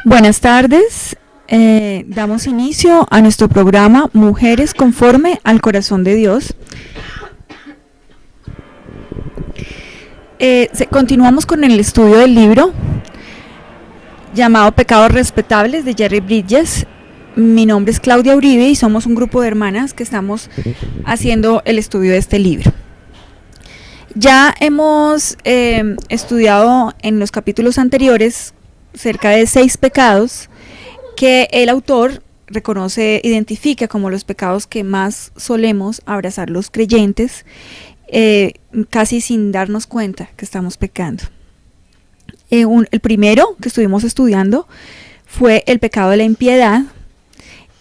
Buenas tardes. Damos inicio a nuestro programa Mujeres conforme al corazón de Dios. Continuamos con el estudio del libro llamado Pecados Respetables de Jerry Bridges. Mi nombre es Claudia Uribe y somos un grupo de hermanas que estamos haciendo el estudio de este libro. Ya hemos estudiado en los capítulos anteriores cerca de 6 pecados que el autor identifica como los pecados que más solemos abrazar los creyentes, casi sin darnos cuenta que estamos pecando. El primero que estuvimos estudiando fue el pecado de la impiedad,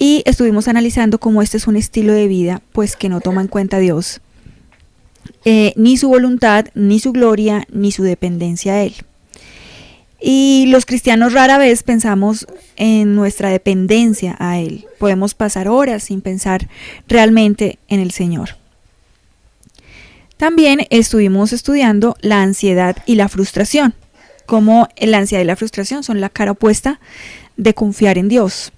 y estuvimos analizando cómo este es un estilo de vida pues que no toma en cuenta a Dios, ni su voluntad, ni su gloria, ni su dependencia a Él. Y los cristianos rara vez pensamos en nuestra dependencia a Él. Podemos pasar horas sin pensar realmente en el Señor. También estuvimos estudiando la ansiedad y la frustración, cómo la ansiedad y la frustración son la cara opuesta de confiar en Dios.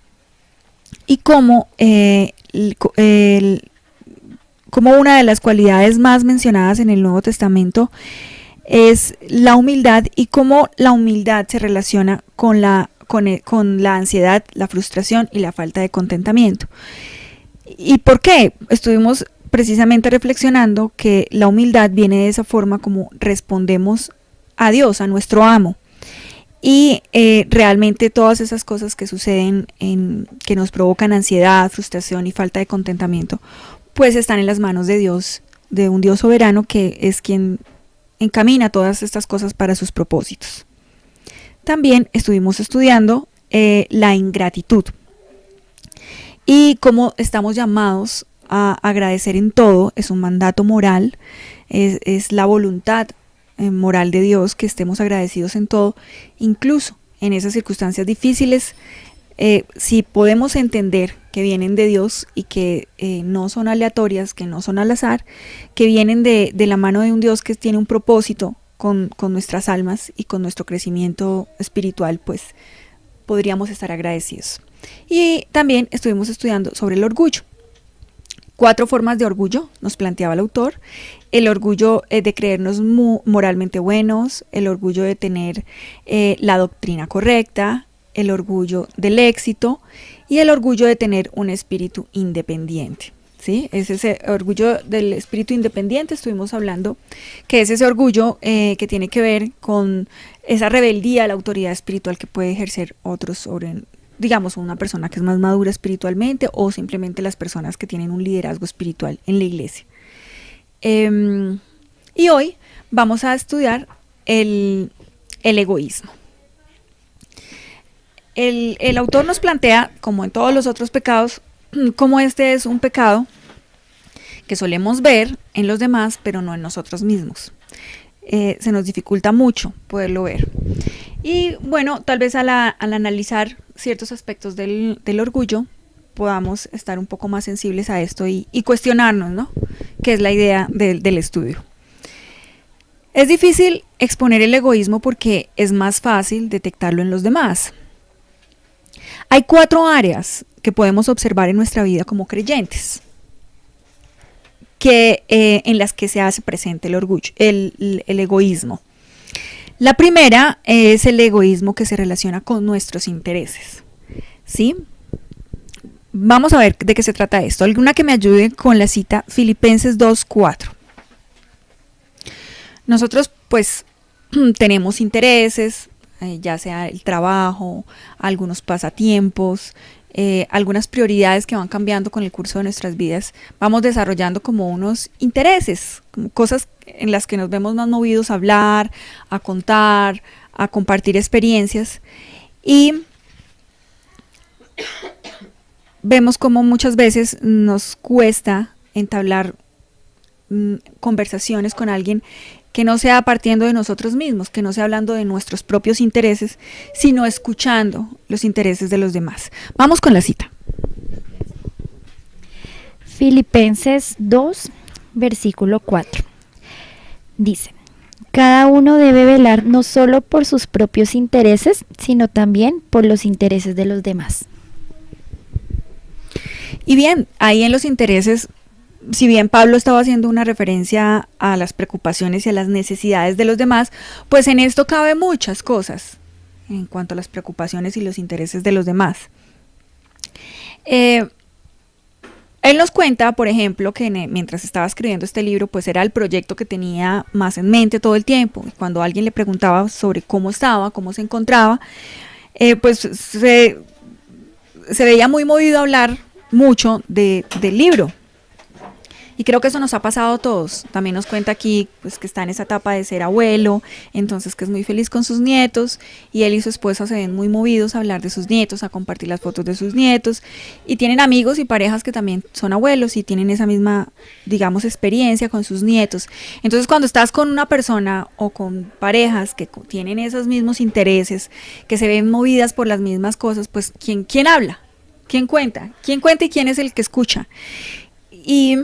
Y cómo una de las cualidades más mencionadas en el Nuevo Testamento es la humildad, y cómo la humildad se relaciona con la ansiedad, la frustración y la falta de contentamiento. ¿Y por qué? Estuvimos precisamente reflexionando que la humildad viene de esa forma como respondemos a Dios, a nuestro amo. Y realmente todas esas cosas que suceden, que nos provocan ansiedad, frustración y falta de contentamiento, pues están en las manos de Dios, de un Dios soberano que es quien encamina todas estas cosas para sus propósitos. También estuvimos estudiando la ingratitud y cómo estamos llamados a agradecer en todo. Es un mandato moral, es la voluntad moral de Dios que estemos agradecidos en todo, incluso en esas circunstancias difíciles. Si podemos entender que vienen de Dios y que no son aleatorias, que no son al azar, que vienen de la mano de un Dios que tiene un propósito con nuestras almas y con nuestro crecimiento espiritual, pues podríamos estar agradecidos. Y también estuvimos estudiando sobre el orgullo. 4 formas de orgullo nos planteaba el autor: el orgullo de creernos moralmente buenos, el orgullo de tener la doctrina correcta, el orgullo del éxito y el orgullo de tener un espíritu independiente. ¿Sí? Es ese orgullo del espíritu independiente. Estuvimos hablando que es ese orgullo que tiene que ver con esa rebeldía a la autoridad espiritual que puede ejercer otros sobre, digamos, una persona que es más madura espiritualmente, o simplemente las personas que tienen un liderazgo espiritual en la iglesia. Y hoy vamos a estudiar el egoísmo. El autor nos plantea, como en todos los otros pecados, cómo este es un pecado que solemos ver en los demás, pero no en nosotros mismos. Se nos dificulta mucho poderlo ver. Y bueno, tal vez al analizar ciertos aspectos del orgullo, podamos estar un poco más sensibles a esto y cuestionarnos, ¿no?, qué es la idea del estudio. Es difícil exponer el egoísmo porque es más fácil detectarlo en los demás. Hay 4 áreas que podemos observar en nuestra vida como creyentes, en las que se hace presente el orgullo, el egoísmo. La primera es el egoísmo que se relaciona con nuestros intereses, ¿sí? Vamos a ver de qué se trata esto. Alguna que me ayude con la cita Filipenses 2:4. Nosotros pues tenemos intereses, ya sea el trabajo, algunos pasatiempos, algunas prioridades que van cambiando con el curso de nuestras vidas. Vamos desarrollando como unos intereses, como cosas en las que nos vemos más movidos a hablar, a contar, a compartir experiencias, y vemos como muchas veces nos cuesta entablar conversaciones con alguien que no sea partiendo de nosotros mismos, que no sea hablando de nuestros propios intereses, sino escuchando los intereses de los demás. Vamos con la cita. Filipenses 2, versículo 4. Dice: Cada uno debe velar no solo por sus propios intereses, sino también por los intereses de los demás. Y bien, ahí en los intereses, si bien Pablo estaba haciendo una referencia a las preocupaciones y a las necesidades de los demás, pues en esto cabe muchas cosas en cuanto a las preocupaciones y los intereses de los demás. Él nos cuenta, por ejemplo, que mientras estaba escribiendo este libro, pues era el proyecto que tenía más en mente todo el tiempo. Y cuando alguien le preguntaba sobre cómo estaba, cómo se encontraba, pues se veía muy movido a hablar mucho del libro. Y creo que eso nos ha pasado a todos. También nos cuenta aquí pues, que está en esa etapa de ser abuelo, entonces que es muy feliz con sus nietos, y él y su esposa se ven muy movidos a hablar de sus nietos, a compartir las fotos de sus nietos, y tienen amigos y parejas que también son abuelos y tienen esa misma, digamos, experiencia con sus nietos. Entonces cuando estás con una persona o con parejas que tienen esos mismos intereses, que se ven movidas por las mismas cosas, pues ¿quién habla? ¿Quién cuenta? ¿Quién cuenta y quién es el que escucha? Y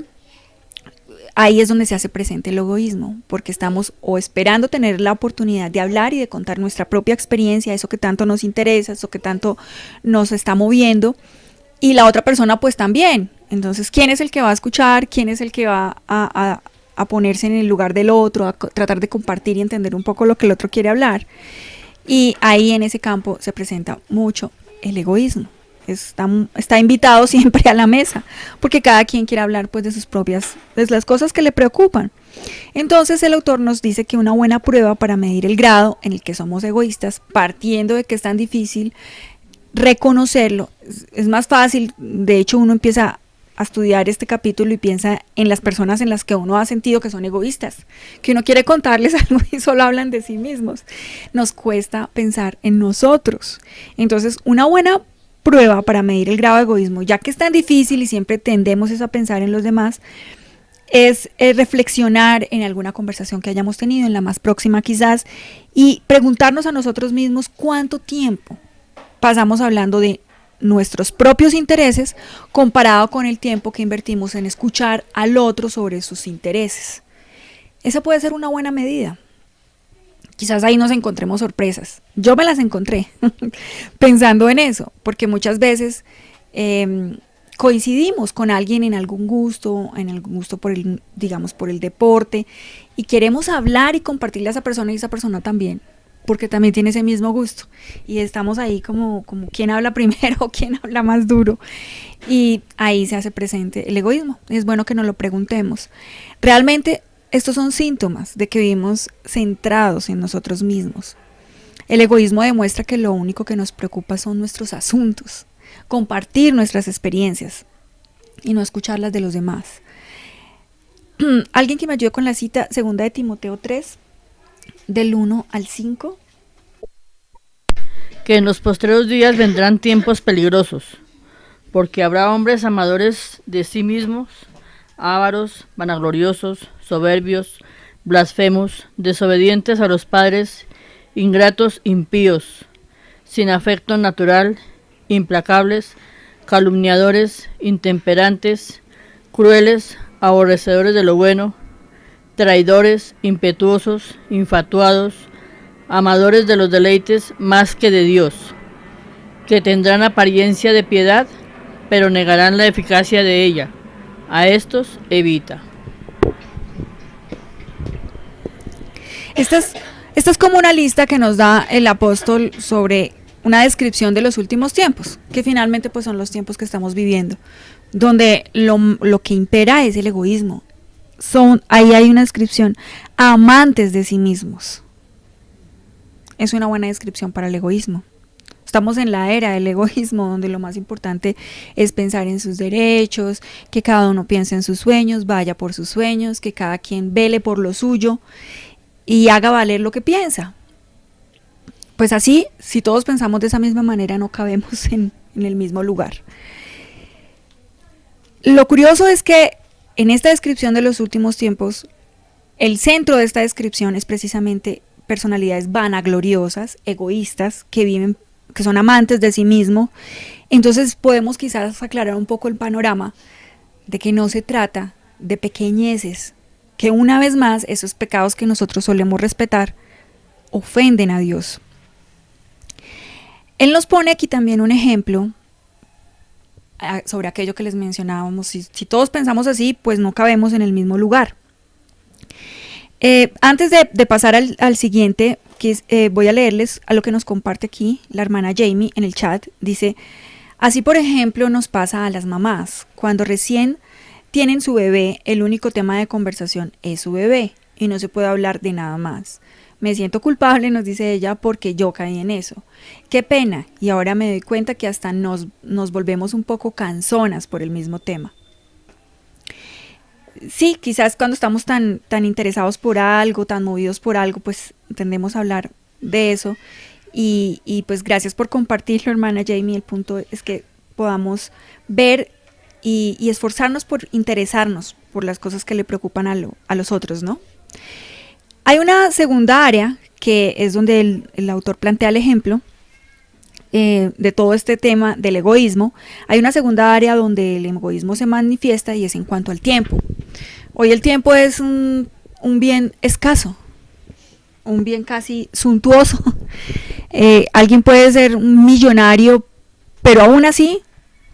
ahí es donde se hace presente el egoísmo, porque estamos o esperando tener la oportunidad de hablar y de contar nuestra propia experiencia, eso que tanto nos interesa, eso que tanto nos está moviendo, y la otra persona pues también. Entonces, ¿quién es el que va a escuchar? ¿Quién es el que va a ponerse en el lugar del otro, a tratar de compartir y entender un poco lo que el otro quiere hablar? Y ahí en ese campo se presenta mucho el egoísmo. Está invitado siempre a la mesa, porque cada quien quiere hablar pues de sus propias, de las cosas que le preocupan. Entonces el autor nos dice que una buena prueba para medir el grado en el que somos egoístas, partiendo de que es tan difícil reconocerlo, es más fácil, de hecho uno empieza a estudiar este capítulo y piensa en las personas en las que uno ha sentido que son egoístas, que uno quiere contarles algo y solo hablan de sí mismos. Nos cuesta pensar en nosotros. Entonces una buena prueba para medir el grado de egoísmo, ya que es tan difícil y siempre tendemos a pensar en los demás, es reflexionar en alguna conversación que hayamos tenido, en la más próxima quizás, y preguntarnos a nosotros mismos cuánto tiempo pasamos hablando de nuestros propios intereses comparado con el tiempo que invertimos en escuchar al otro sobre sus intereses. Esa puede ser una buena medida. Quizás ahí nos encontremos sorpresas. Yo me las encontré pensando en eso, porque muchas veces coincidimos con alguien en algún gusto por el, digamos, por el deporte, y queremos hablar y compartirle a esa persona y esa persona también, porque también tiene ese mismo gusto. Y estamos ahí como quién habla primero, quién habla más duro. Y ahí se hace presente el egoísmo. Es bueno que nos lo preguntemos. Realmente, estos son síntomas de que vivimos centrados en nosotros mismos. El egoísmo demuestra que lo único que nos preocupa son nuestros asuntos, compartir nuestras experiencias y no escuchar las de los demás. Alguien que me ayude con la cita, 2 de Timoteo 3, del 1 al 5. Que en los postreros días vendrán tiempos peligrosos, porque habrá hombres amadores de sí mismos, ávaros, vanagloriosos, soberbios, blasfemos, desobedientes a los padres, ingratos, impíos, sin afecto natural, implacables, calumniadores, intemperantes, crueles, aborrecedores de lo bueno, traidores, impetuosos, infatuados, amadores de los deleites más que de Dios, que tendrán apariencia de piedad, pero negarán la eficacia de ella. A estos evita. Esta es como una lista que nos da el apóstol sobre una descripción de los últimos tiempos, que finalmente pues son los tiempos que estamos viviendo, donde lo que impera es el egoísmo. Ahí hay una descripción: amantes de sí mismos. Es una buena descripción para el egoísmo. Estamos en la era del egoísmo, donde lo más importante es pensar en sus derechos, que cada uno piense en sus sueños, vaya por sus sueños, que cada quien vele por lo suyo y haga valer lo que piensa. Pues así, si todos pensamos de esa misma manera, no cabemos en el mismo lugar. Lo curioso es que en esta descripción de los últimos tiempos, el centro de esta descripción es precisamente personalidades vanagloriosas, egoístas, que son amantes de sí mismo. Entonces podemos quizás aclarar un poco el panorama de que no se trata de pequeñeces que una vez más esos pecados que nosotros solemos respetar ofenden a Dios. Él nos pone aquí también un ejemplo sobre aquello que les mencionábamos. Si todos pensamos así, pues no cabemos en el mismo lugar. Antes de pasar al siguiente, voy a leerles a lo que nos comparte aquí la hermana Jamie en el chat. Dice: así por ejemplo nos pasa a las mamás. Cuando recién tienen su bebé, el único tema de conversación es su bebé y no se puede hablar de nada más. Me siento culpable, nos dice ella, porque yo caí en eso. Qué pena, y ahora me doy cuenta que hasta nos volvemos un poco cansonas por el mismo tema. Sí, quizás cuando estamos tan interesados por algo, tan movidos por algo, pues tendemos a hablar de eso. Y pues gracias por compartirlo, hermana Jamie. El punto es que podamos ver y esforzarnos por interesarnos por las cosas que le preocupan a los otros, ¿no? Hay una segunda área que es donde el autor plantea el ejemplo de todo este tema del egoísmo. Hay una segunda área donde el egoísmo se manifiesta y es en cuanto al tiempo. Hoy el tiempo es un bien escaso, un bien casi suntuoso. Alguien puede ser un millonario, pero aún así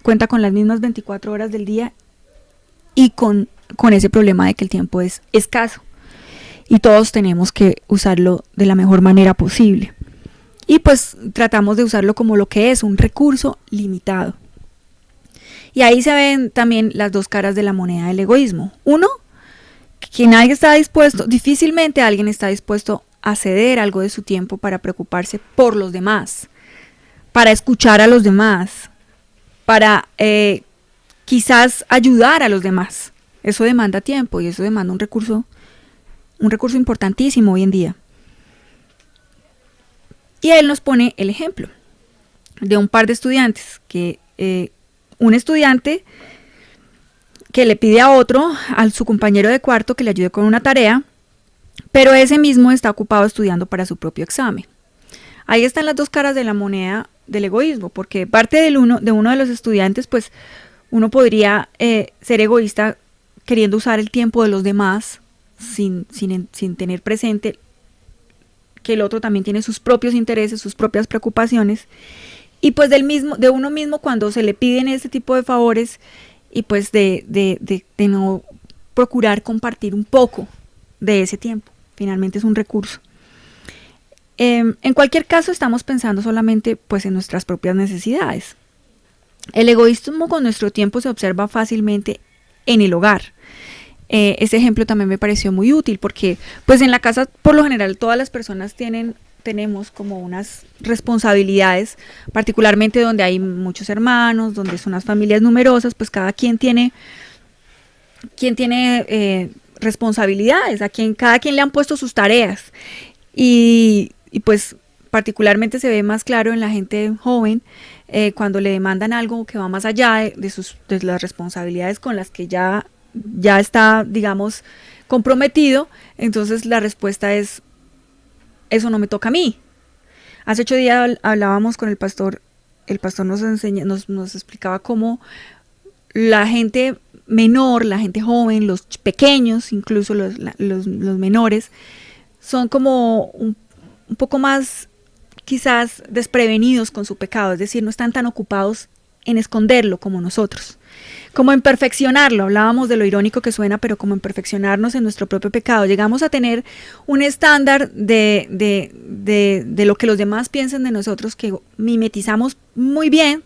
cuenta con las mismas 24 horas del día y con ese problema de que el tiempo es escaso. Y todos tenemos que usarlo de la mejor manera posible. Y pues tratamos de usarlo como lo que es, un recurso limitado. Y ahí se ven también las dos caras de la moneda del egoísmo. Uno, que nadie está dispuesto, difícilmente alguien está dispuesto a ceder algo de su tiempo para preocuparse por los demás, para escuchar a los demás, para quizás ayudar a los demás. Eso demanda tiempo y eso demanda un recurso importantísimo hoy en día. Y él nos pone el ejemplo de un par de estudiantes, que un estudiante que le pide a otro, a su compañero de cuarto, que le ayude con una tarea, pero ese mismo está ocupado estudiando para su propio examen. Ahí están las dos caras de la moneda del egoísmo, porque parte de uno de los estudiantes, pues uno podría ser egoísta queriendo usar el tiempo de los demás sin tener presente que el otro también tiene sus propios intereses, sus propias preocupaciones, y pues de uno mismo cuando se le piden este tipo de favores y pues de no procurar compartir un poco de ese tiempo. Finalmente es un recurso. En cualquier caso estamos pensando solamente pues en nuestras propias necesidades. El egoísmo con nuestro tiempo se observa fácilmente en el hogar. Ese ejemplo también me pareció muy útil porque pues en la casa por lo general todas las personas tenemos como unas responsabilidades, particularmente donde hay muchos hermanos, donde son unas familias numerosas, pues cada quien tiene responsabilidades, cada quien le han puesto sus tareas y pues particularmente se ve más claro en la gente joven cuando le demandan algo que va más allá de las responsabilidades con las que ya está, digamos, comprometido. Entonces la respuesta es: eso no me toca a mí. Hace 8 días hablábamos con el pastor nos explicaba cómo la gente menor, la gente joven, los pequeños, incluso los menores, son como un poco más quizás desprevenidos con su pecado, es decir, no están tan ocupados en esconderlo como nosotros, como en perfeccionarlo. Hablábamos de lo irónico que suena, pero como en perfeccionarnos en nuestro propio pecado. Llegamos a tener un estándar de lo que los demás piensan de nosotros, que mimetizamos muy bien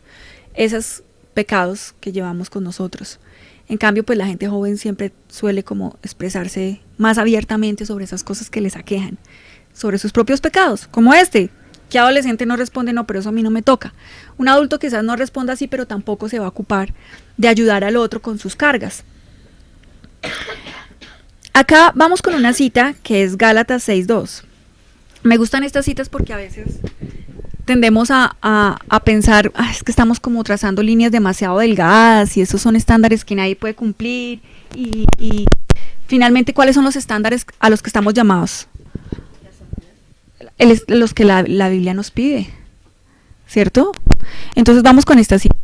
esos pecados que llevamos con nosotros. En cambio, pues la gente joven siempre suele como expresarse más abiertamente sobre esas cosas que les aquejan, sobre sus propios pecados, como este. ¿Qué adolescente no responde? No, pero eso a mí no me toca. Un adulto quizás no responda así, pero tampoco se va a ocupar de ayudar al otro con sus cargas. Acá vamos con una cita que es Gálatas 6:2. Me gustan estas citas porque a veces tendemos a pensar, es que estamos como trazando líneas demasiado delgadas y esos son estándares que nadie puede cumplir. Y finalmente, ¿cuáles son los estándares a los que estamos llamados? Los que la Biblia nos pide, ¿cierto? Entonces vamos con esta cita.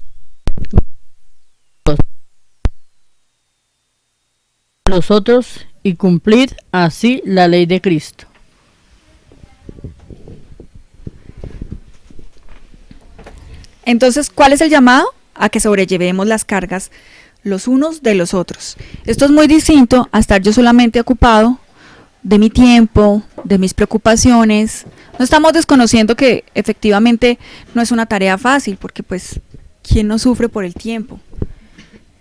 Los otros y cumplid así la ley de Cristo. Entonces, ¿cuál es el llamado? A que sobrellevemos las cargas los unos de los otros. Esto es muy distinto a estar yo solamente ocupado de mi tiempo, de mis preocupaciones. No estamos desconociendo que efectivamente no es una tarea fácil, porque pues, ¿quién no sufre por el tiempo?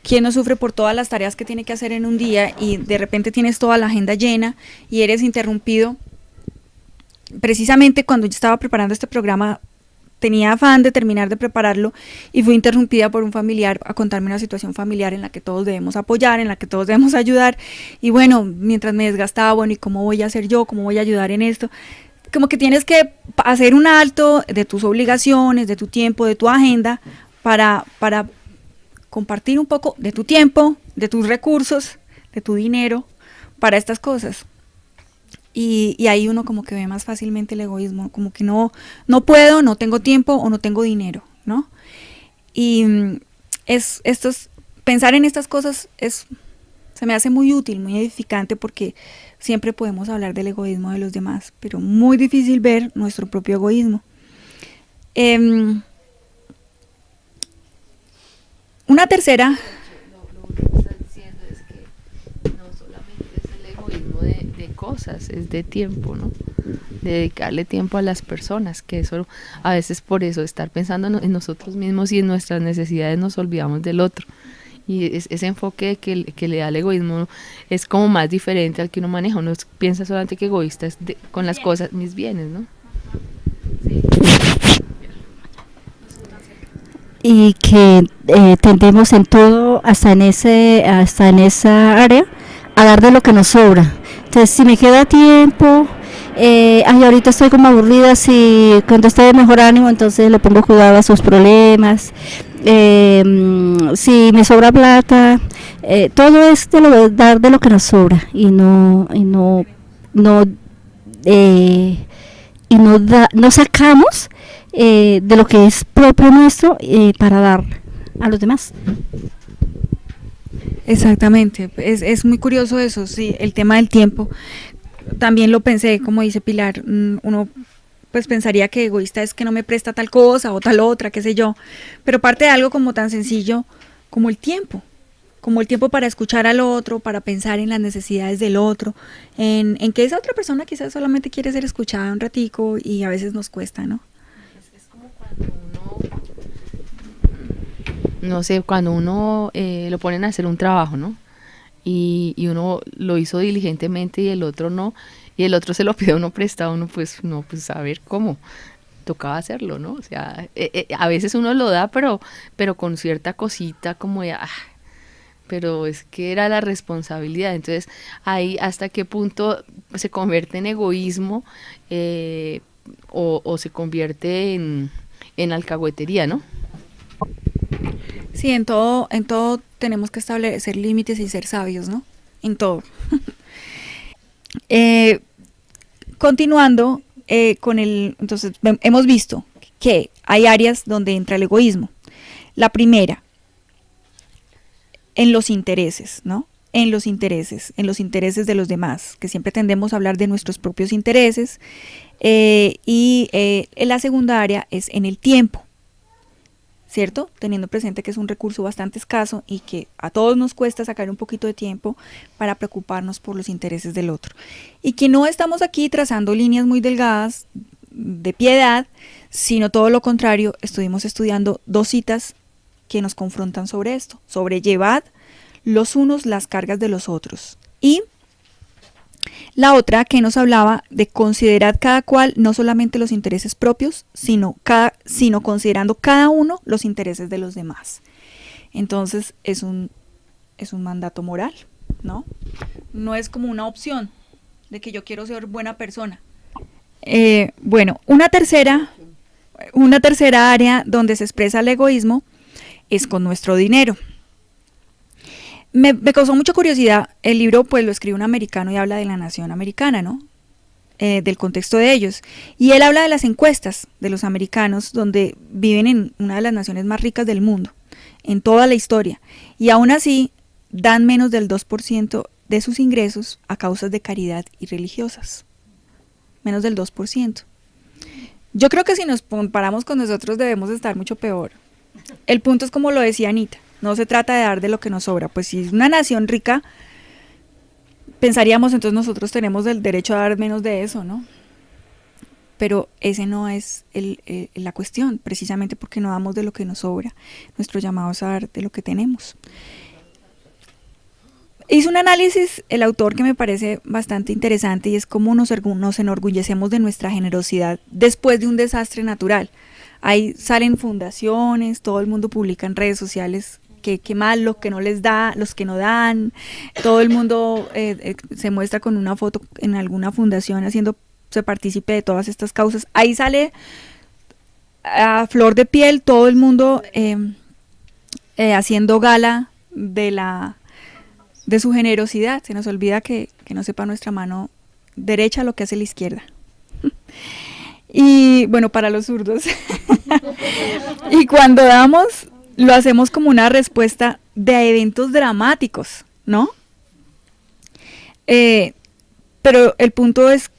¿Quién no sufre por todas las tareas que tiene que hacer en un día y de repente tienes toda la agenda llena y eres interrumpido? Precisamente cuando yo estaba preparando este programa, tenía afán de terminar de prepararlo y fui interrumpida por un familiar a contarme una situación familiar en la que todos debemos apoyar, en la que todos debemos ayudar. Y bueno, mientras me desgastaba, bueno, ¿y cómo voy a hacer yo? ¿Cómo voy a ayudar en esto? Como que tienes que hacer un alto de tus obligaciones, de tu tiempo, de tu agenda, para compartir un poco de tu tiempo, de tus recursos, de tu dinero, para estas cosas. Y ahí uno como que ve más fácilmente el egoísmo, como que no puedo, no tengo tiempo o no tengo dinero, ¿no? Y pensar en estas cosas se me hace muy útil, muy edificante, porque siempre podemos hablar del egoísmo de los demás, pero muy difícil ver nuestro propio egoísmo. Una tercera... cosas, es de tiempo, ¿no? De dedicarle tiempo a las personas, que eso a veces por eso estar pensando en nosotros mismos y en nuestras necesidades nos olvidamos del otro, y ese enfoque que le da el egoísmo es como más diferente al que uno maneja. Uno piensa solamente que egoísta es con las cosas, mis bienes, ¿no? Sí. Y que tendemos en todo, hasta en esa área, a dar de lo que nos sobra. Entonces, si me queda tiempo, ahorita estoy como aburrida, si cuando estoy de mejor ánimo, entonces le pongo cuidado a sus problemas. Si me sobra plata, todo es dar de lo que nos sobra y no sacamos de lo que es propio nuestro para dar a los demás. Exactamente, es muy curioso eso, sí, el tema del tiempo. También lo pensé, como dice Pilar, uno pues pensaría que egoísta es que no me presta tal cosa o tal otra, qué sé yo, pero parte de algo como tan sencillo como el tiempo para escuchar al otro, para pensar en las necesidades del otro, en que esa otra persona quizás solamente quiere ser escuchada un ratico y a veces nos cuesta, ¿no? Es como cuando uno... No sé, cuando uno lo ponen a hacer un trabajo, ¿no? Y uno lo hizo diligentemente y el otro no, y el otro se lo pide a uno prestado, uno pues a ver cómo, tocaba hacerlo, ¿no? O sea, a veces uno lo da, pero con cierta cosita como de, pero es que era la responsabilidad. Entonces, ahí hasta qué punto se convierte en egoísmo o se convierte en alcahuetería, ¿no? Sí, en todo tenemos que establecer límites y ser sabios, ¿no? En todo. Continuando entonces hemos visto que hay áreas donde entra el egoísmo. La primera, en los intereses, ¿no? En los intereses de los demás, que siempre tendemos a hablar de nuestros propios intereses. La segunda área es en el tiempo, ¿cierto? Teniendo presente que es un recurso bastante escaso y que a todos nos cuesta sacar un poquito de tiempo para preocuparnos por los intereses del otro. Y que no estamos aquí trazando líneas muy delgadas de piedad, sino todo lo contrario, estuvimos estudiando 2 citas que nos confrontan sobre esto, sobre llevad los unos las cargas de los otros. Y la otra que nos hablaba de considerar cada cual no solamente los intereses propios, sino considerando cada uno los intereses de los demás. Entonces es un mandato moral, ¿no? No es como una opción de que yo quiero ser buena persona. Bueno, una tercera área donde se expresa el egoísmo es con nuestro dinero. Me causó mucha curiosidad, el libro pues lo escribe un americano y habla de la nación americana, ¿no? Del contexto de ellos. Y él habla de las encuestas de los americanos, donde viven en una de las naciones más ricas del mundo, en toda la historia. Y aún así dan menos del 2% de sus ingresos a causas de caridad y religiosas. Menos del 2%. Yo creo que si nos comparamos con nosotros debemos estar mucho peor. El punto es como lo decía Anita, no se trata de dar de lo que nos sobra. Pues si es una nación rica, pensaríamos entonces nosotros tenemos el derecho a dar menos de eso, ¿no? Pero ese no es la cuestión, precisamente porque no damos de lo que nos sobra. Nuestro llamado es a dar de lo que tenemos. Hizo un análisis el autor que me parece bastante interesante y es cómo nos enorgullecemos de nuestra generosidad después de un desastre natural. Ahí salen fundaciones, todo el mundo publica en redes sociales que mal lo que no les da, los que no dan, todo el mundo se muestra con una foto en alguna fundación haciéndose partícipe de todas estas causas. Ahí sale a flor de piel todo el mundo haciendo gala de su generosidad. Se nos olvida que no sepa nuestra mano derecha lo que hace la izquierda. Y bueno, para los zurdos. Y cuando damos, lo hacemos como una respuesta de eventos dramáticos, ¿no? Pero el punto es,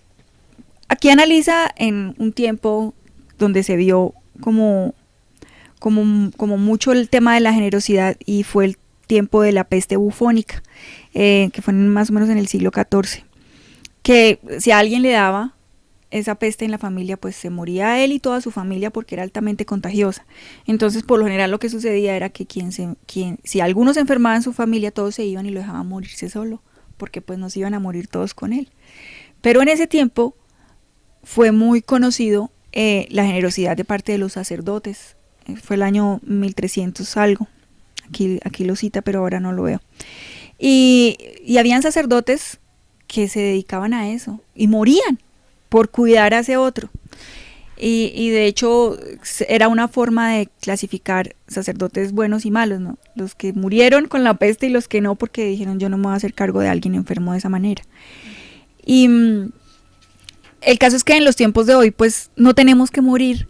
aquí analiza en un tiempo donde se vio como mucho el tema de la generosidad y fue el tiempo de la peste bufónica, que fue más o menos en el siglo XIV, que si a alguien le daba esa peste en la familia, pues se moría él y toda su familia porque era altamente contagiosa. Entonces, por lo general lo que sucedía era que si algunos se enfermaban en su familia, todos se iban y lo dejaban morirse solo, porque pues no se iban a morir todos con él. Pero en ese tiempo fue muy conocido la generosidad de parte de los sacerdotes. Fue el año 1300 algo. Aquí lo cita, pero ahora no lo veo. Y habían sacerdotes que se dedicaban a eso y morían por cuidar a ese otro. Y de hecho era una forma de clasificar sacerdotes buenos y malos, ¿no? Los que murieron con la peste y los que no, porque dijeron yo no me voy a hacer cargo de alguien enfermo de esa manera. Y el caso es que en los tiempos de hoy pues no tenemos que morir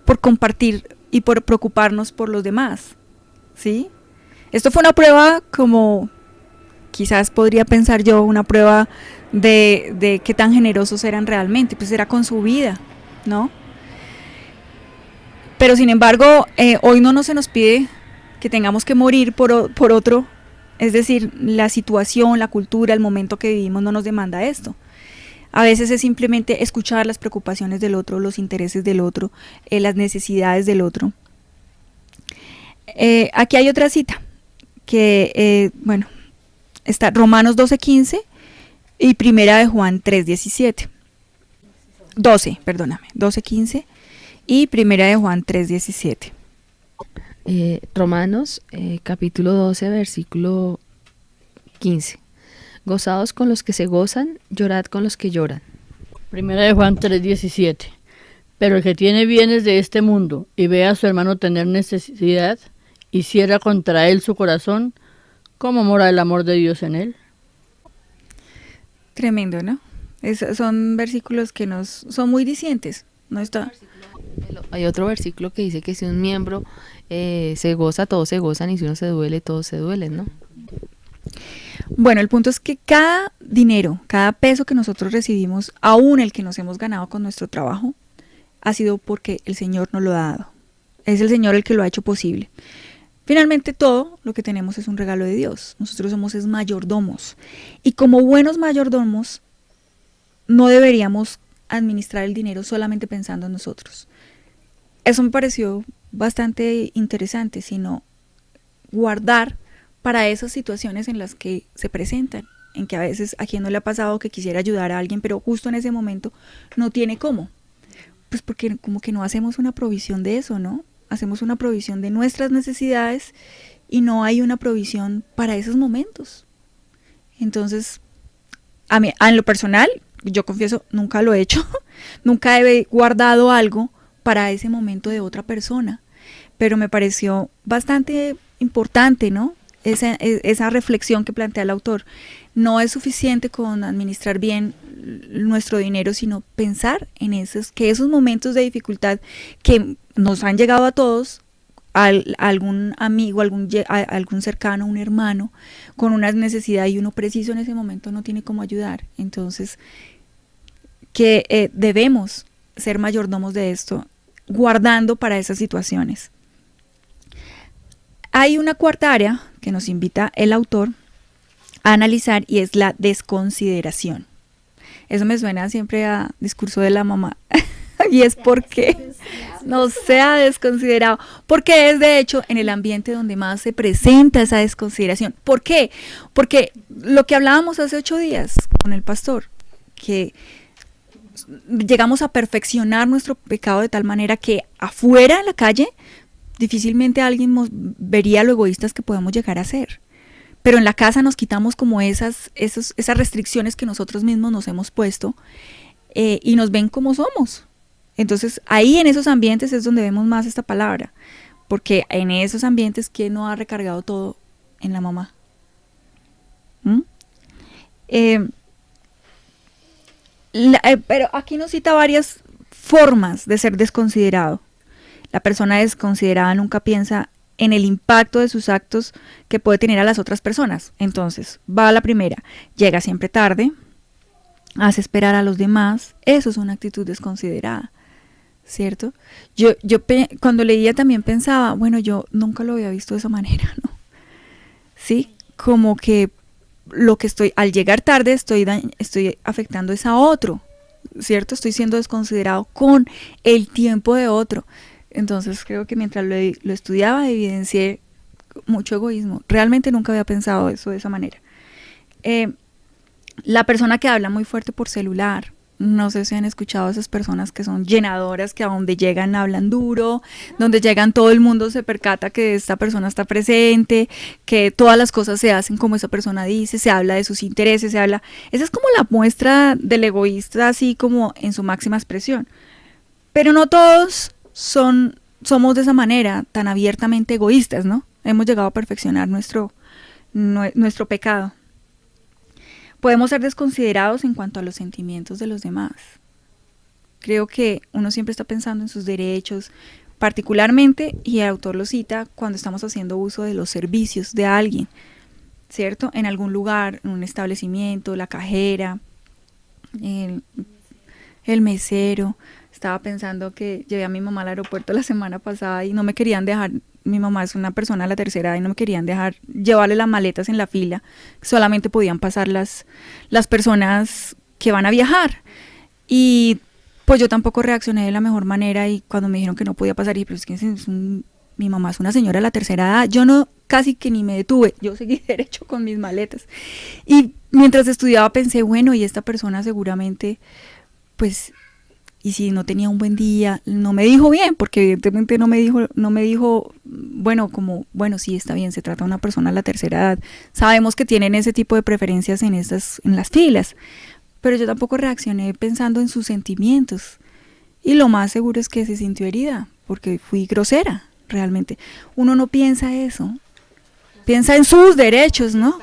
por compartir y por preocuparnos por los demás, ¿sí? Esto fue una prueba, como quizás podría pensar yo, una prueba de qué tan generosos eran realmente, pues era con su vida, ¿no? Pero sin embargo, hoy no se nos pide que tengamos que morir por otro, es decir, la situación, la cultura, el momento que vivimos no nos demanda esto. A veces es simplemente escuchar las preocupaciones del otro, los intereses del otro, las necesidades del otro. Aquí hay otra cita, que, está Romanos 12:15 y Primera de Juan 3:17. 12:15 y Primera de Juan 3:17. Romanos, capítulo 12, versículo 15. Gozaos con los que se gozan, llorad con los que lloran. Primera de Juan 3:17. Pero el que tiene bienes de este mundo y ve a su hermano tener necesidad y cierra contra él su corazón, ¿cómo mora el amor de Dios en él? Tremendo, ¿no? Son versículos que son muy dicientes. No está. Hay otro versículo que dice que si un miembro se goza, todos se gozan, y si uno se duele, todos se duelen, ¿no? Bueno, el punto es que cada dinero, cada peso que nosotros recibimos, aún el que nos hemos ganado con nuestro trabajo, ha sido porque el Señor nos lo ha dado. Es el Señor el que lo ha hecho posible. Finalmente todo lo que tenemos es un regalo de Dios. Nosotros somos mayordomos. Y como buenos mayordomos, no deberíamos administrar el dinero solamente pensando en nosotros. Eso me pareció bastante interesante, sino guardar para esas situaciones en las que se presentan, en que a veces a quien no le ha pasado que quisiera ayudar a alguien, pero justo en ese momento no tiene cómo. Pues porque como que no hacemos una provisión de eso, ¿no? Hacemos una provisión de nuestras necesidades y no hay una provisión para esos momentos. Entonces, en lo personal, yo confieso, nunca lo he hecho, nunca he guardado algo para ese momento de otra persona, pero me pareció bastante importante, ¿no? Esa reflexión que plantea el autor. No es suficiente con administrar bien nuestro dinero, sino pensar en que esos momentos de dificultad que nos han llegado a todos, algún amigo, algún cercano, un hermano con una necesidad y uno preciso en ese momento no tiene cómo ayudar. Entonces, que debemos ser mayordomos de esto, guardando para esas situaciones. Hay una cuarta área que nos invita el autor a analizar y es la desconsideración. Eso me suena siempre a discurso de la mamá. Y es porque no sea desconsiderado, porque es de hecho en el ambiente donde más se presenta esa desconsideración. ¿Por qué? Porque lo que hablábamos hace 8 días con el pastor, que llegamos a perfeccionar nuestro pecado de tal manera que afuera en la calle difícilmente alguien vería lo egoístas que podemos llegar a ser. Pero en la casa nos quitamos como esas restricciones que nosotros mismos nos hemos puesto y nos ven como somos. Entonces ahí en esos ambientes es donde vemos más esta palabra, porque en esos ambientes, ¿quién no ha recargado todo en la mamá? Pero aquí nos cita varias formas de ser desconsiderado. La persona desconsiderada nunca piensa en el impacto de sus actos que puede tener a las otras personas. Entonces, va a la primera, llega siempre tarde, hace esperar a los demás, eso es una actitud desconsiderada, ¿cierto? Yo cuando leía también pensaba, bueno, yo nunca lo había visto de esa manera, ¿no? Sí, como que al llegar tarde estoy afectando es a otro, ¿cierto? Estoy siendo desconsiderado con el tiempo de otro. Entonces creo que mientras lo estudiaba evidencié mucho egoísmo. Realmente nunca había pensado eso de esa manera. La persona que habla muy fuerte por celular. No sé si han escuchado a esas personas que son llenadoras, que a donde llegan hablan duro, donde llegan todo el mundo se percata que esta persona está presente, que todas las cosas se hacen como esa persona dice, se habla de sus intereses, esa es como la muestra del egoísta así como en su máxima expresión. Pero no todos somos de esa manera tan abiertamente egoístas, ¿no? Hemos llegado a perfeccionar nuestro pecado. Podemos ser desconsiderados en cuanto a los sentimientos de los demás. Creo que uno siempre está pensando en sus derechos, particularmente, y el autor lo cita, cuando estamos haciendo uso de los servicios de alguien, ¿cierto? En algún lugar, en un establecimiento, la cajera, el mesero. Estaba pensando que llevé a mi mamá al aeropuerto la semana pasada y no me querían dejar, mi mamá es una persona de la tercera edad y no me querían dejar llevarle las maletas en la fila, solamente podían pasar las personas que van a viajar. Y pues yo tampoco reaccioné de la mejor manera y cuando me dijeron que no podía pasar, dije, pero es que mi mamá es una señora de la tercera edad, yo no, casi que ni me detuve, yo seguí derecho con mis maletas. Y mientras estudiaba pensé, bueno, y esta persona seguramente, pues, y si no tenía un buen día, no me dijo bien, porque evidentemente no me dijo, bueno, sí, está bien, se trata de una persona de la tercera edad. Sabemos que tienen ese tipo de preferencias en las filas, pero yo tampoco reaccioné pensando en sus sentimientos. Y lo más seguro es que se sintió herida, porque fui grosera, realmente. Uno no piensa eso, piensa en sus derechos, ¿no?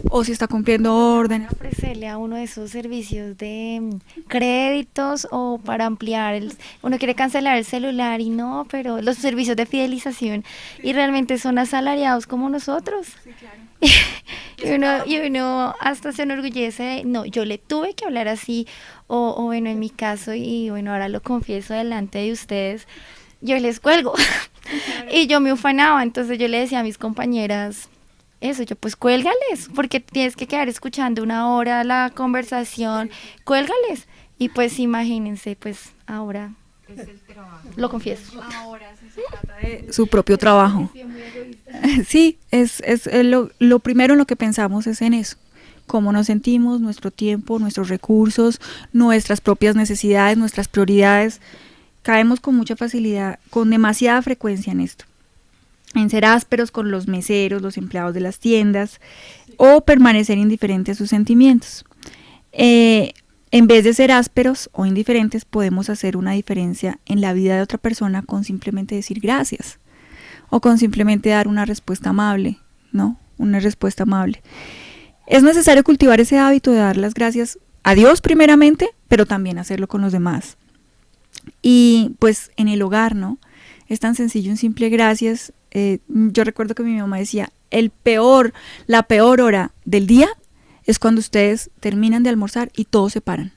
O si está cumpliendo órdenes. Ofrecerle a uno de esos servicios de créditos o para ampliar, uno quiere cancelar el celular y no, pero los servicios de fidelización y realmente son asalariados como nosotros. Sí, claro. y uno hasta se enorgullece, no, yo le tuve que hablar así, o bueno, en mi caso, y bueno, ahora lo confieso delante de ustedes, yo les cuelgo. Y yo me ufanaba, entonces yo le decía a mis compañeras, eso, yo pues cuélgales, porque tienes que quedar escuchando 1 hora la conversación, cuélgales. Y pues imagínense, pues ahora lo confieso. Ahora se trata de su propio trabajo. Sí, es lo primero en lo que pensamos es en eso. Cómo nos sentimos, nuestro tiempo, nuestros recursos, nuestras propias necesidades, nuestras prioridades. Caemos con mucha facilidad, con demasiada frecuencia en esto. En ser ásperos con los meseros, los empleados de las tiendas, o permanecer indiferentes a sus sentimientos. En vez de ser ásperos o indiferentes, podemos hacer una diferencia en la vida de otra persona con simplemente decir gracias, o con simplemente dar una respuesta amable, ¿no? Una respuesta amable. Es necesario cultivar ese hábito de dar las gracias a Dios primeramente, pero también hacerlo con los demás. Y pues en el hogar, ¿no? es tan sencillo, un simple gracias. Yo recuerdo que mi mamá decía, la peor hora del día es cuando ustedes terminan de almorzar y todos se paran.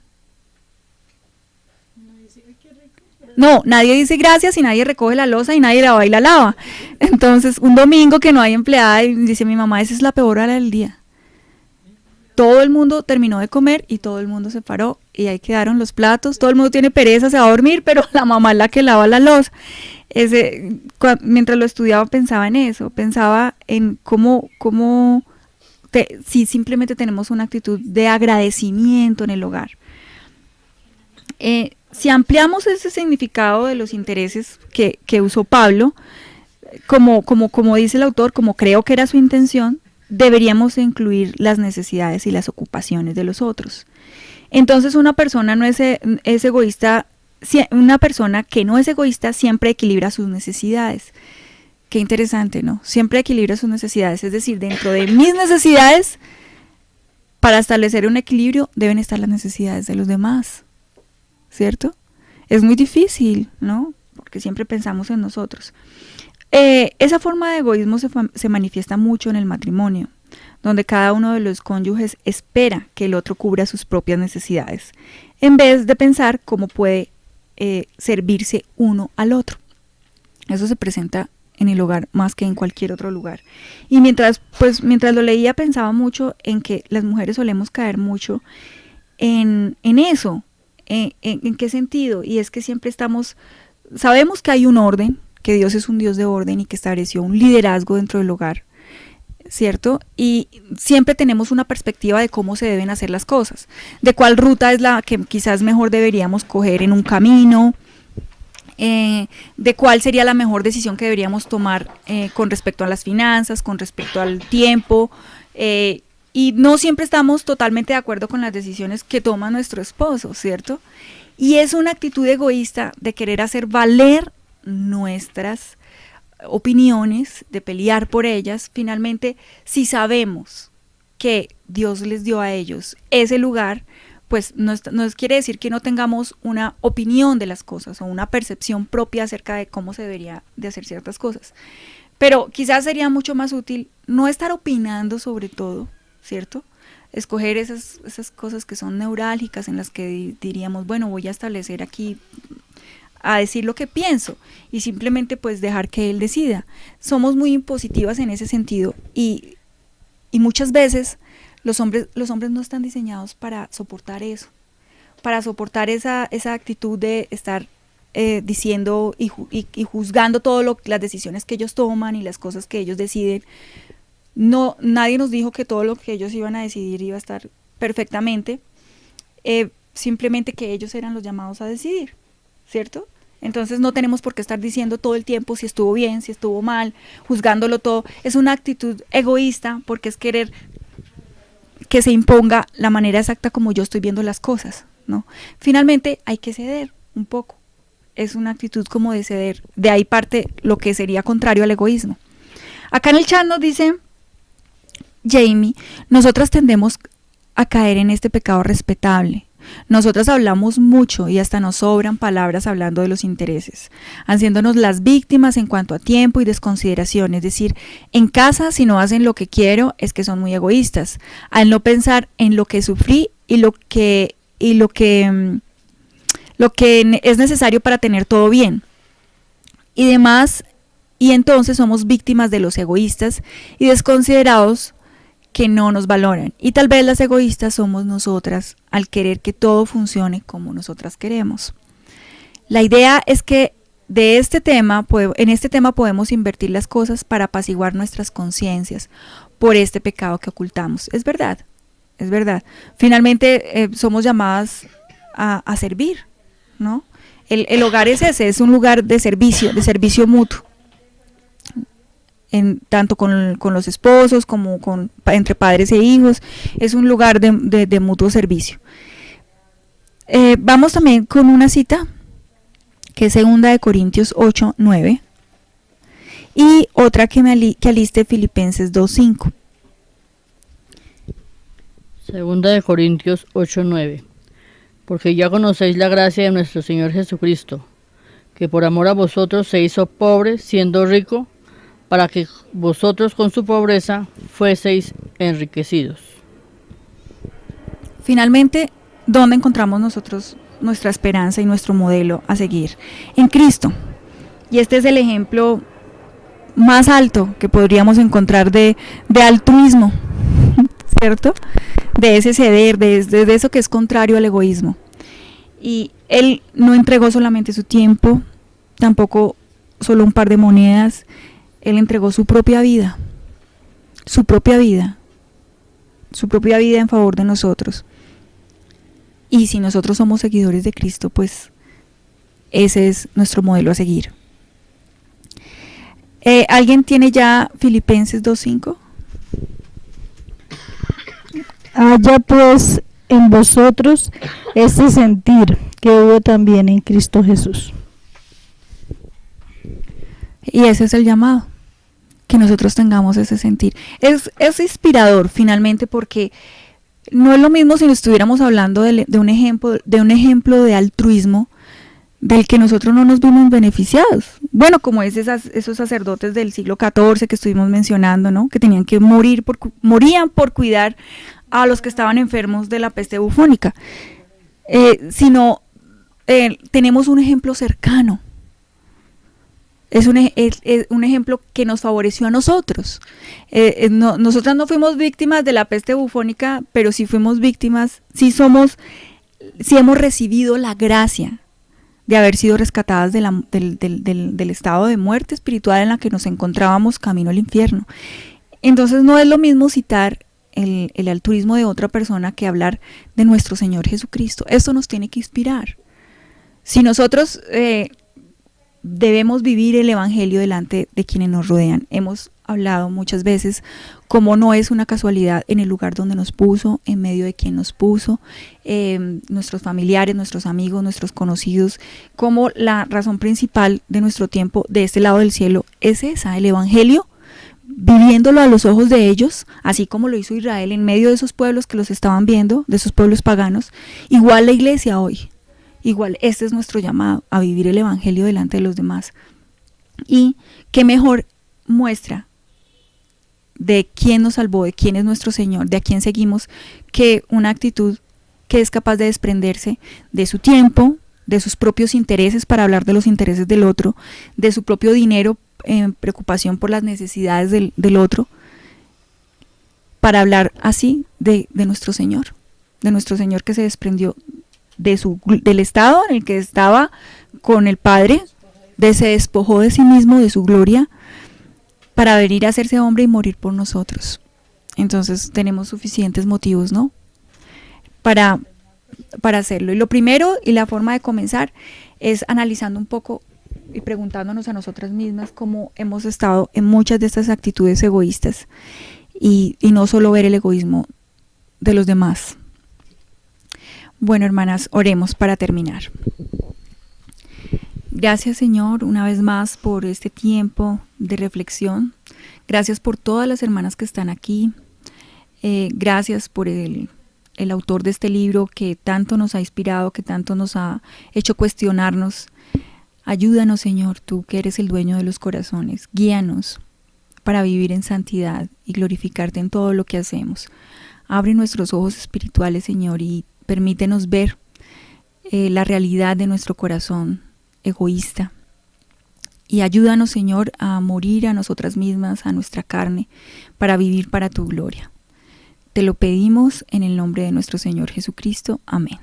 No, nadie dice gracias y nadie recoge la loza y nadie la va y la lava. Entonces, un domingo que no hay empleada, y dice mi mamá, esa es la peor hora del día. Todo el mundo terminó de comer y todo el mundo se paró y ahí quedaron los platos. Todo el mundo tiene pereza, se va a dormir, pero la mamá es la que lava la loza. Mientras lo estudiaba pensaba en eso, pensaba en si simplemente tenemos una actitud de agradecimiento en el hogar. Si ampliamos ese significado de los intereses que usó Pablo, como dice el autor, como creo que era su intención, deberíamos incluir las necesidades y las ocupaciones de los otros. Entonces una persona no es egoísta, una persona que no es egoísta siempre equilibra sus necesidades. Qué interesante, ¿no? Siempre equilibra sus necesidades, es decir, dentro de mis necesidades, para establecer un equilibrio, deben estar las necesidades de los demás, ¿cierto? Es muy difícil, ¿no? Porque siempre pensamos en nosotros. Esa forma de egoísmo se manifiesta mucho en el matrimonio, donde cada uno de los cónyuges espera que el otro cubra sus propias necesidades, en vez de pensar cómo puede servirse uno al otro. Eso se presenta en el hogar más que en cualquier otro lugar. Y mientras lo leía pensaba mucho en que las mujeres solemos caer mucho en eso. ¿En qué sentido? Y es que siempre sabemos que hay un orden, que Dios es un Dios de orden y que estableció un liderazgo dentro del hogar, ¿cierto? Y siempre tenemos una perspectiva de cómo se deben hacer las cosas, de cuál ruta es la que quizás mejor deberíamos coger en un camino, de cuál sería la mejor decisión que deberíamos tomar con respecto a las finanzas, con respecto al tiempo, y no siempre estamos totalmente de acuerdo con las decisiones que toma nuestro esposo, ¿cierto? Y es una actitud egoísta de querer hacer valer nuestras opiniones, de pelear por ellas. Finalmente, si sabemos que Dios les dio a ellos ese lugar, pues no quiere decir que no tengamos una opinión de las cosas o una percepción propia acerca de cómo se debería de hacer ciertas cosas. Pero quizás sería mucho más útil no estar opinando sobre todo, ¿cierto? Escoger esas cosas que son neurálgicas en las que diríamos, bueno, voy a establecer aquí, a decir lo que pienso y simplemente pues dejar que él decida. Somos muy impositivas en ese sentido y muchas veces los hombres no están diseñados para soportar eso, para soportar esa actitud de estar diciendo y juzgando las decisiones que ellos toman y las cosas que ellos deciden. No, nadie nos dijo que todo lo que ellos iban a decidir iba a estar perfectamente, simplemente que ellos eran los llamados a decidir, ¿cierto? Entonces no tenemos por qué estar diciendo todo el tiempo si estuvo bien, si estuvo mal, juzgándolo todo. Es una actitud egoísta porque es querer que se imponga la manera exacta como yo estoy viendo las cosas, ¿no? Finalmente hay que ceder un poco. Es una actitud como de ceder. De ahí parte lo que sería contrario al egoísmo. Acá en el chat nos dice Jamie, nosotras tendemos a caer en este pecado respetable. Nosotras hablamos mucho y hasta nos sobran palabras hablando de los intereses, haciéndonos las víctimas en cuanto a tiempo y desconsideración. Es decir, en casa si no hacen lo que quiero es que son muy egoístas, al no pensar en lo que sufrí y lo que es necesario para tener todo bien y demás, y entonces somos víctimas de los egoístas y desconsiderados que no nos valoran, y tal vez las egoístas somos nosotras al querer que todo funcione como nosotras queremos. La idea es que en este tema podemos invertir las cosas para apaciguar nuestras conciencias por este pecado que ocultamos. Es verdad. Finalmente somos llamadas a servir, ¿no? El hogar es un lugar de servicio mutuo. Tanto con los esposos como entre padres e hijos, es un lugar de mutuo servicio. Vamos también con una cita que es 2 Corintios 8:9 y otra que aliste Filipenses 2:5. 2 Corintios 8:9. Porque ya conocéis la gracia de nuestro Señor Jesucristo, que por amor a vosotros se hizo pobre, siendo rico, para que vosotros con su pobreza fueseis enriquecidos. Finalmente, ¿dónde encontramos nosotros nuestra esperanza y nuestro modelo a seguir? En Cristo. Y este es el ejemplo más alto que podríamos encontrar de altruismo, ¿cierto? De ese ceder, de eso que es contrario al egoísmo. Y Él no entregó solamente su tiempo, tampoco solo un par de monedas. Él entregó su propia vida, su propia vida en favor de nosotros. Y si nosotros somos seguidores de Cristo, pues ese es nuestro modelo a seguir. ¿Alguien tiene ya Filipenses 2:5? Haya pues en vosotros ese sentir que hubo también en Cristo Jesús. Y ese es el llamado, que nosotros tengamos ese sentir. Es inspirador finalmente, porque no es lo mismo si nos estuviéramos hablando de un ejemplo de altruismo del que nosotros no nos vimos beneficiados. Bueno, como esos sacerdotes del siglo XIV que estuvimos mencionando, ¿no? Que tenían que morían por cuidar a los que estaban enfermos de la peste bubónica. Sino tenemos un ejemplo cercano. Es un ejemplo que nos favoreció a nosotros. Nosotras no fuimos víctimas de la peste bubónica, pero sí fuimos víctimas, sí hemos recibido la gracia de haber sido rescatadas del estado de muerte espiritual en la que nos encontrábamos camino al infierno. Entonces no es lo mismo citar el altruismo de otra persona que hablar de nuestro Señor Jesucristo. Esto nos tiene que inspirar. Si nosotros debemos vivir el evangelio delante de quienes nos rodean. Hemos hablado muchas veces cómo no es una casualidad en el lugar donde nos puso, en medio de quien nos puso, nuestros familiares, nuestros amigos, nuestros conocidos, como la razón principal de nuestro tiempo de este lado del cielo es esa, el evangelio, viviéndolo a los ojos de ellos, así como lo hizo Israel en medio de esos pueblos que los estaban viendo, de esos pueblos paganos. Igual la iglesia hoy. Igual, este es nuestro llamado, a vivir el evangelio delante de los demás. Y qué mejor muestra de quién nos salvó, de quién es nuestro Señor, de a quién seguimos, que una actitud que es capaz de desprenderse de su tiempo, de sus propios intereses para hablar de los intereses del otro, de su propio dinero en preocupación por las necesidades del otro, para hablar así de nuestro Señor que se desprendió del estado en el que estaba con el Padre, se despojó de sí mismo, de su gloria, para venir a hacerse hombre y morir por nosotros. Entonces tenemos suficientes motivos, ¿no?, para hacerlo. Y lo primero, y la forma de comenzar, es analizando un poco y preguntándonos a nosotras mismas cómo hemos estado en muchas de estas actitudes egoístas, y no solo ver el egoísmo de los demás. Bueno, hermanas, oremos para terminar. Gracias, Señor, una vez más por este tiempo de reflexión. Gracias por todas las hermanas que están aquí. Gracias por el autor de este libro que tanto nos ha inspirado, que tanto nos ha hecho cuestionarnos. Ayúdanos, Señor, tú que eres el dueño de los corazones. Guíanos para vivir en santidad y glorificarte en todo lo que hacemos. Abre nuestros ojos espirituales, Señor, y permítenos ver la realidad de nuestro corazón egoísta. Y ayúdanos, Señor, a morir a nosotras mismas, a nuestra carne, para vivir para tu gloria. Te lo pedimos en el nombre de nuestro Señor Jesucristo. Amén.